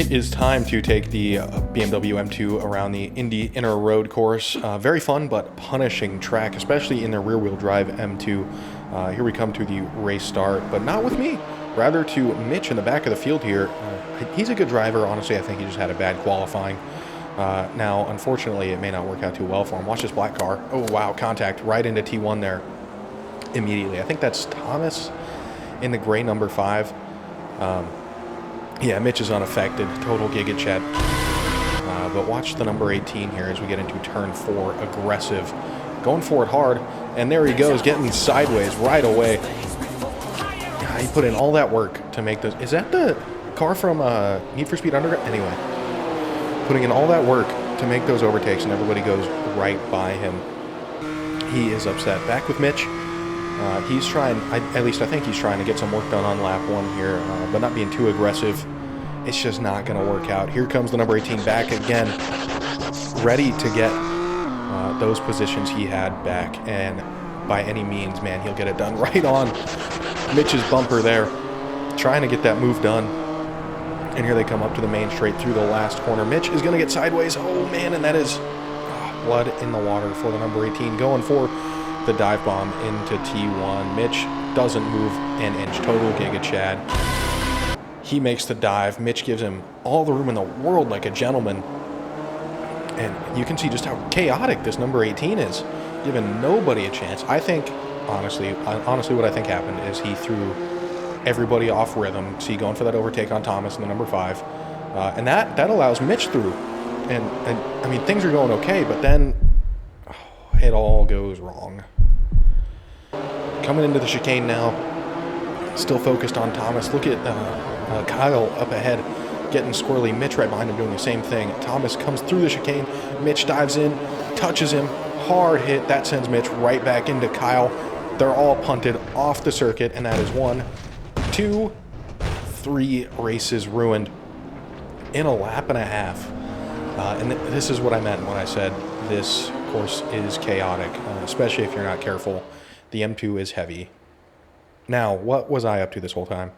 It is time to take the BMW M2 around the Indy Inner Road course. Very fun but punishing track, especially in the rear-wheel drive M2. Here we come to the race start, but not with me. Rather to Mitch in the back of the field here. He's a good driver. Honestly, I think he just had a bad qualifying. Now, unfortunately, it may not work out too well for him. Watch this black car. Oh, wow, contact right into T1 there immediately. I think that's Thomas in the gray number 5. Yeah, Mitch is unaffected. Total giga chat. But watch the number 18 here as we get into turn 4. Aggressive. Going for it hard. And there he goes, getting sideways right away. He put in all that work to make this. Is that the car from Need for Speed Underground? Anyway, putting in all that work to make those overtakes, and everybody goes right by him. He is upset. Back with Mitch. He's trying, at least I think he's trying to get some work done on lap 1 here, but not being too aggressive. It's just not going to work out. Here comes the number 18 back again, ready to get those positions he had back, and by any means, man, he'll get it done right on Mitch's bumper there, trying to get that move done. And here they come up to the main straight through the last corner. Mitch is going to get sideways. Oh, man, and that is blood in the water for the number 18, going for the dive bomb into T1. Mitch doesn't move an inch. Total giga chad. He makes the dive. Mitch gives him all the room in the world like a gentleman. And you can see just how chaotic this number 18 is, giving nobody a chance. I think, honestly what I think happened is he threw everybody off rhythm. See, going for that overtake on Thomas in the number 5. And that allows Mitch through. And I mean, things are going okay, but then it all goes wrong. Coming into the chicane now, still focused on Thomas. Look at Kyle up ahead, getting squirrely. Mitch right behind him doing the same thing. Thomas comes through the chicane. Mitch dives in, touches him. Hard hit. That sends Mitch right back into Kyle. They're all punted off the circuit, and that is 1, 2, 3 races ruined in a lap and a half. And this is what I meant when I said this course is chaotic, especially if you're not careful. The M2 is heavy. Now, what was I up to this whole time?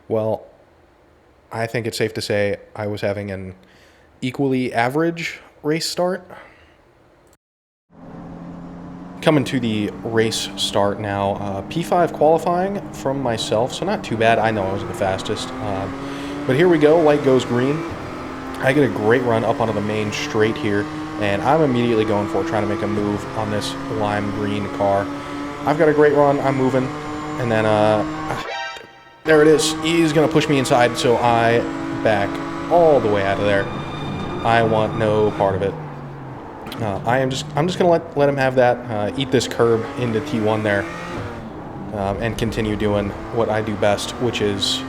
Well, I think it's safe to say I was having an equally average race start. Coming to the race start now. P5 qualifying from myself, so not too bad. I know I wasn't the fastest. But here we go. Light goes green. I get a great run up onto the main straight here, and I'm immediately going for it, trying to make a move on this lime green car. I've got a great run. I'm moving, and then there it is. He's going to push me inside, so I back all the way out of there. I want no part of it. I'm just going to let him have that, eat this curb into T1 there, and continue doing what I do best, which is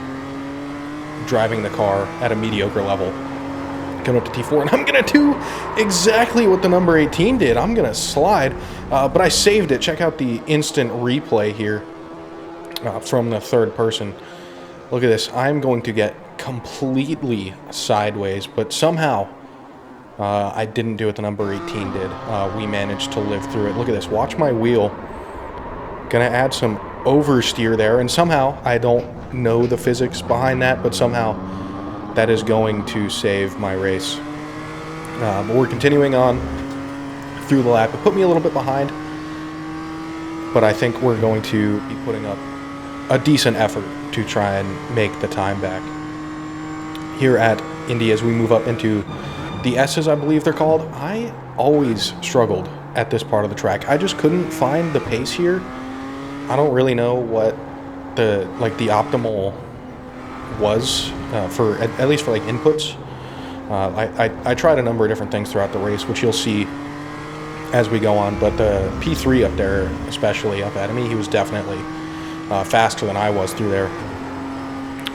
driving the car at a mediocre level. Coming up to T4, and I'm going to do exactly what the number 18 did. I'm going to slide, but I saved it. Check out the instant replay here from the third person. Look at this. I'm going to get completely sideways, but somehow I didn't do what the number 18 did. We managed to live through it. Look at this. Watch my wheel. Going to add some oversteer there, and somehow, I don't know the physics behind that, but somehow that is going to save my race. But we're continuing on through the lap. It put me a little bit behind, but I think we're going to be putting up a decent effort to try and make the time back. Here at Indy, as we move up into the S's, I believe they're called, I always struggled at this part of the track. I just couldn't find the pace here. I don't really know what the optimal was for at least for like inputs. I tried a number of different things throughout the race, which you'll see as we go on, but the P3 up there, especially up at me, he was definitely faster than I was through there.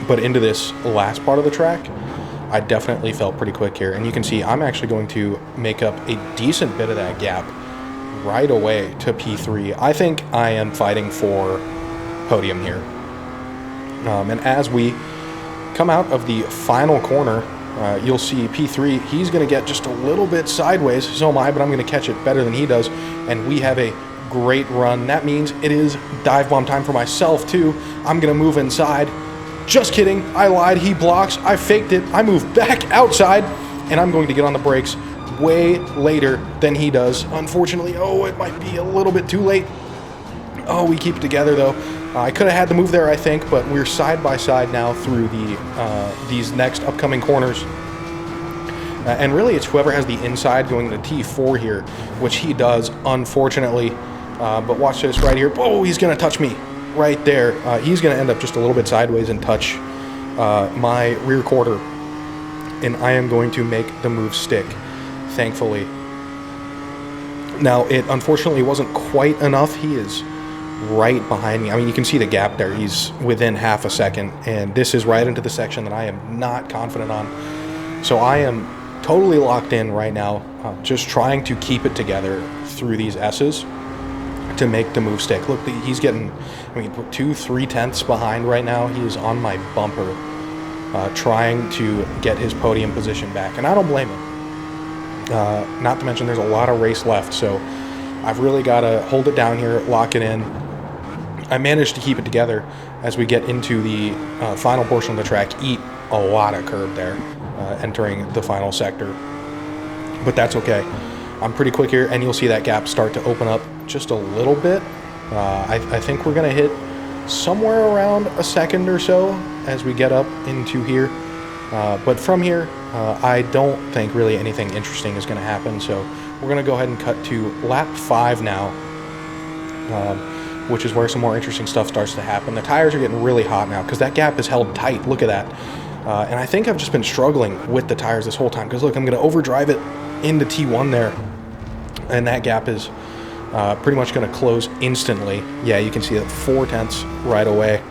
But into this last part of the track, I definitely felt pretty quick here, and you can see I'm actually going to make up a decent bit of that gap right away to P3. I think I am fighting for podium here. And as we come out of the final corner, you'll see P3, he's going to get just a little bit sideways, so am I, but I'm going to catch it better than he does, and we have a great run. That means it is dive bomb time for myself, too. I'm going to move inside, Just kidding. I lied. He blocks. I faked it. I move back outside, and I'm going to get on the brakes way later than he does. Unfortunately, oh, it might be a little bit too late. Oh, we keep it together, though. I could have had the move there, I think, but we're side by side now through these next upcoming corners. And really, it's whoever has the inside going to T4 here, which he does, unfortunately. But watch this right here. Oh, he's going to touch me right there. He's going to end up just a little bit sideways and touch my rear quarter. And I am going to make the move stick, thankfully. Now, it unfortunately wasn't quite enough. He is right behind me. I mean, you can see the gap there. He's within half a second. And this is right into the section that I am not confident on. So I am totally locked in right now, just trying to keep it together through these S's to make the move stick. Look, he's getting, I mean, 2-3 tenths behind right now. He is on my bumper, trying to get his podium position back, and I don't blame him. Not to mention there's a lot of race left, so I've really got to hold it down here, lock it in. I managed to keep it together as we get into the final portion of the track, eat a lot of curb there, entering the final sector. But that's okay. I'm pretty quick here, and you'll see that gap start to open up just a little bit. I think we're going to hit somewhere around a second or so as we get up into here. But from here, I don't think really anything interesting is going to happen. So we're going to go ahead and cut to lap 5 now, which is where some more interesting stuff starts to happen. The tires are getting really hot now because that gap is held tight. Look at that. And I think I've just been struggling with the tires this whole time because, look, I'm going to overdrive it into T1 there. And that gap is pretty much going to close instantly. Yeah, you can see that 4 tenths right away.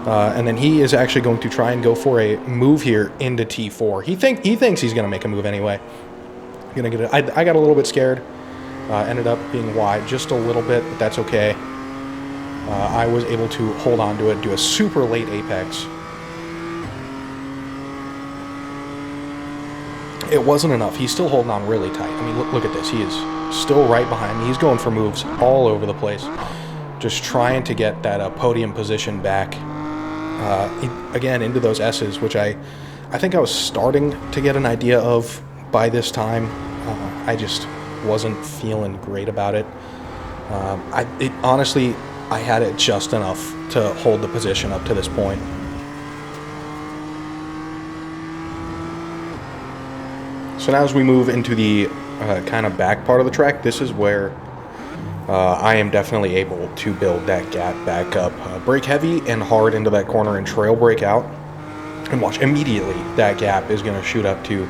And then he is actually going to try and go for a move here into T4. He thinks he's going to make a move anyway. Gonna get it. I got a little bit scared. Ended up being wide just a little bit, but that's okay. I was able to hold on to it, do a super late apex. It wasn't enough. He's still holding on really tight. I mean, look at this. He is still right behind me. He's going for moves all over the place. Just trying to get that podium position back. Again, into those S's, which I think I was starting to get an idea of by this time. I just wasn't feeling great about it. Honestly, I had it just enough to hold the position up to this point. So now as we move into the kind of back part of the track, this is where I am definitely able to build that gap back up. Brake heavy and hard into that corner and trail brake out. And watch, immediately that gap is going to shoot up to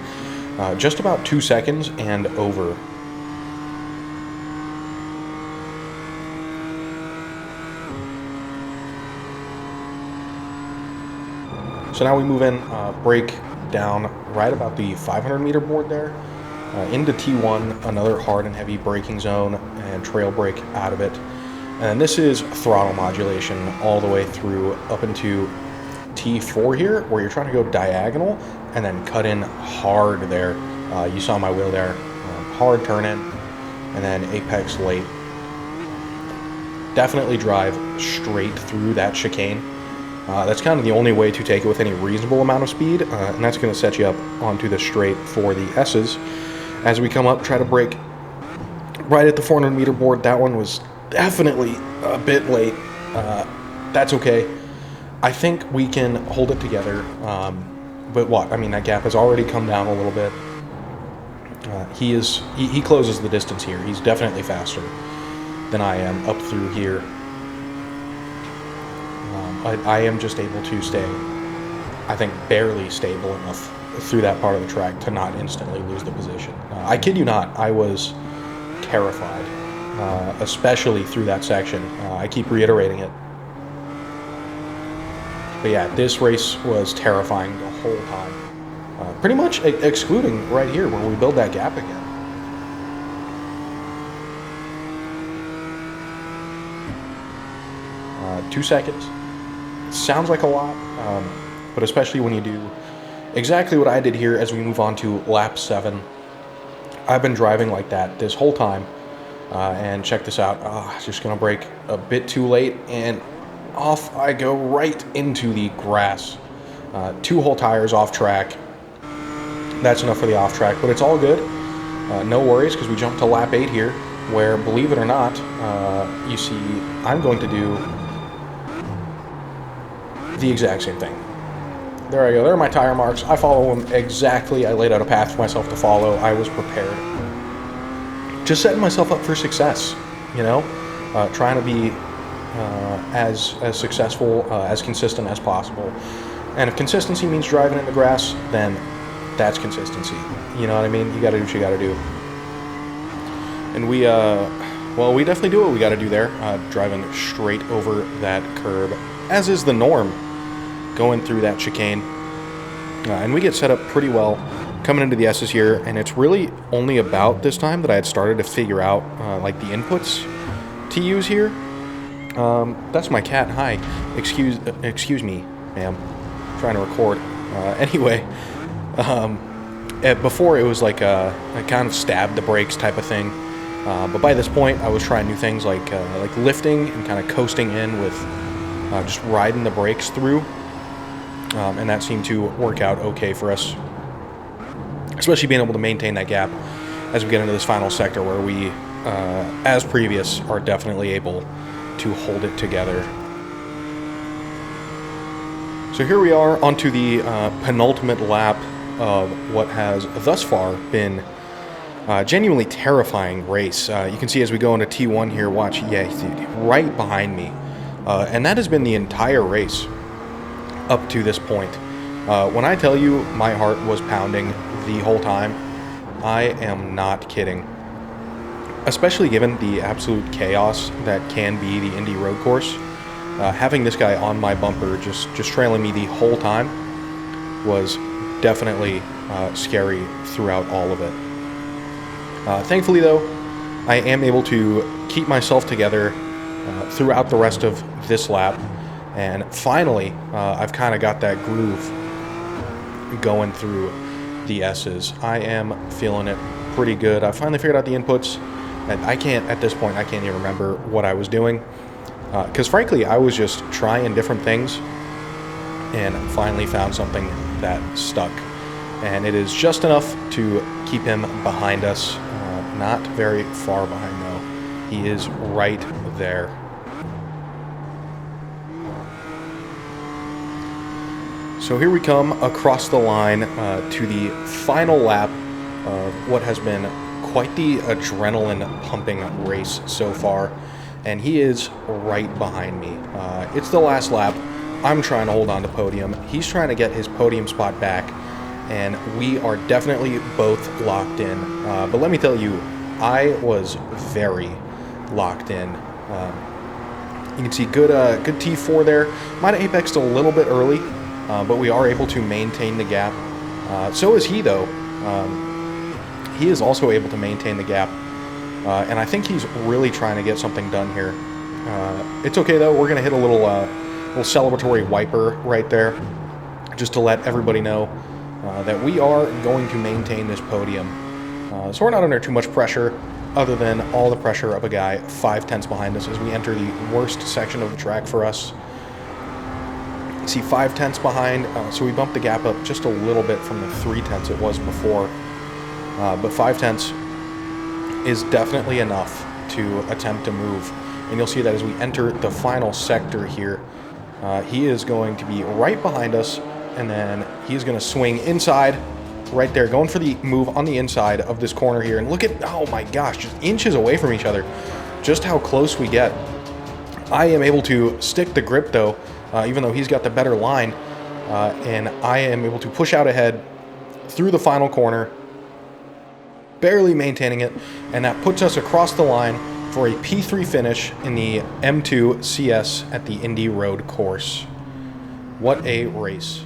just about 2 seconds and over. So now we move in, brake down right about the 500 meter board there, into T1, another hard and heavy braking zone, and trail brake out of it. And this is throttle modulation all the way through up into T4 here, where you're trying to go diagonal and then cut in hard there. You saw my wheel there, hard turn in, and then apex late. Definitely drive straight through that chicane. That's kind of the only way to take it with any reasonable amount of speed, and that's going to set you up onto the straight for the S's. As we come up, try to brake right at the 400 meter board. That one was definitely a bit late. That's okay. I think we can hold it together. But what? I mean, that gap has already come down a little bit. He closes the distance here. He's definitely faster than I am up through here. I am just able to stay, I think, barely stable enough through that part of the track to not instantly lose the position. I kid you not, I was terrified, especially through that section. I keep reiterating it. But yeah, this race was terrifying the whole time. Pretty much excluding right here where we build that gap again. Two seconds. Sounds like a lot, but especially when you do exactly what I did here as we move on to lap 7. I've been driving like that this whole time, and check this out. Just gonna brake a bit too late, and off I go right into the grass. 2 whole tires off track. That's enough for the off track, but it's all good. No worries, because we jumped to lap 8 here, where, believe it or not, you see I'm going to do the exact same thing. There I go. There are my tire marks. I follow them exactly. I laid out a path for myself to follow. I was prepared. Just setting myself up for success, you know? Trying to be as successful, as consistent as possible. And if consistency means driving in the grass, then that's consistency. You know what I mean? You got to do what you got to do. And we definitely do what we got to do there, driving straight over that curb, as is the norm, going through that chicane. And we get set up pretty well coming into the S's here, and it's really only about this time that I had started to figure out like the inputs to use here. That's my cat. Hi. Excuse me, ma'am. I'm trying to record. Anyway, before it was like I kind of stabbed the brakes type of thing. But by this point, I was trying new things like lifting and kind of coasting in with just riding the brakes through. And that seemed to work out okay for us, especially being able to maintain that gap as we get into this final sector where we, as previous, are definitely able to hold it together. So here we are onto the penultimate lap of what has thus far been genuinely terrifying race. You can see as we go into T1 here, watch, yeah, right behind me. And that has been the entire race up to this point. When I tell you my heart was pounding the whole time, I am not kidding. Especially given the absolute chaos that can be the Indy road course. Having this guy on my bumper just trailing me the whole time was definitely scary throughout all of it. Thankfully, though, I am able to keep myself together throughout the rest of this lap, and finally, I've kind of got that groove going through the S's. I am feeling it pretty good. I finally figured out the inputs, and at this point, I can't even remember what I was doing, because frankly, I was just trying different things, and finally found something that stuck. And it is just enough to keep him behind us. Not very far behind, though. He is right there. So here we come across the line to the final lap of what has been quite the adrenaline-pumping race so far. And he is right behind me. It's the last lap. I'm trying to hold on to podium. He's trying to get his podium spot back. And we are definitely both locked in. But let me tell you, I was very locked in. You can see good T4 there. Might have apexed a little bit early, but we are able to maintain the gap. So is he, though. He is also able to maintain the gap. And I think he's really trying to get something done here. It's okay, though. We're going to hit a little celebratory wiper right there, just to let everybody know that we are going to maintain this podium. So we're not under too much pressure, other than all the pressure of a guy 5/10 behind us as we enter the worst section of the track for us. You see 5/10 behind, so we bumped the gap up just a little bit from the 3/10 it was before. But 5/10 is definitely enough to attempt to move. And you'll see that as we enter the final sector here, he is going to be right behind us, and then he's going to swing inside right there, going for the move on the inside of this corner here. And look at, oh my gosh, just inches away from each other, just how close we get. I am able to stick the grip, though, even though he's got the better line, and I am able to push out ahead through the final corner, barely maintaining it, and that puts us across the line for a P3 finish in the M2 CS at the Indy Road Course. What a race.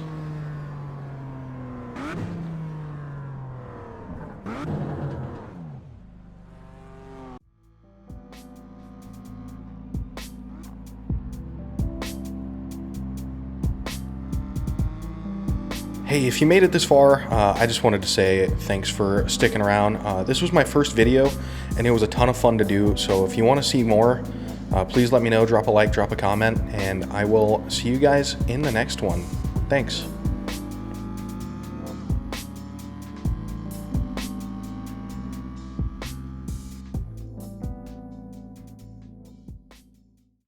Hey, if you made it this far, I just wanted to say thanks for sticking around. This was my first video, and it was a ton of fun to do, so if you want to see more, please let me know, drop a like, drop a comment, and I will see you guys in the next one. Thanks.